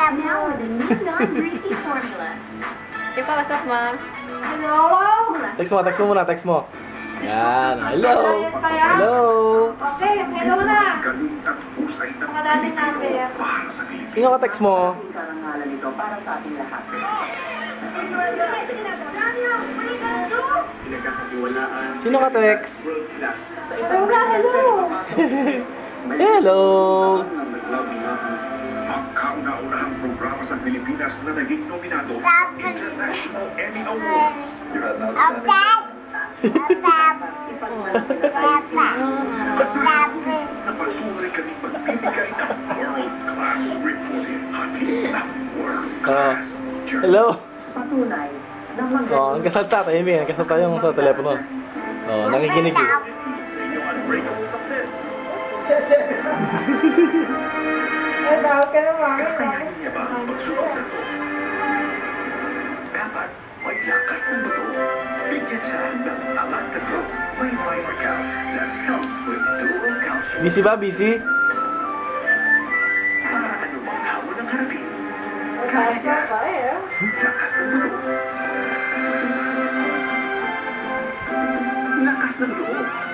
Now with a new non-greasy formula. Di pa, what's up, ma'am? Hello? Text mo muna, text mo. Yan, hello. Hello. Okay, hello na. Mga dati number. Sino ka text mo? Karangalan nito para sa ating lahat. Sino ka text? Sa isang Hello. Ang kauna-unahang programa sa Pilipinas na naging nominado sa International Emmy Awards. Napatuloy kami magbibigay ng world-class reporting. Hatid ng world-class Hello. patunay na Oh, ang kasalta tayo, Amy. Ang kasalta yung sa telepono. Oh, nangiginig eh. sa inyong unbreakable success. Ay, tawag ka na mami. Kakayanin niya ba ang pagsunod na to? Dapat may lakas ng buto. Bigyan siya ng Alanta Group. May fiber cap that helps with dual calcium. Busy ba? Busy? Para anumang hamon ang harapin. Taas na pa eh. Lakas ng buto. Lakas ng loob.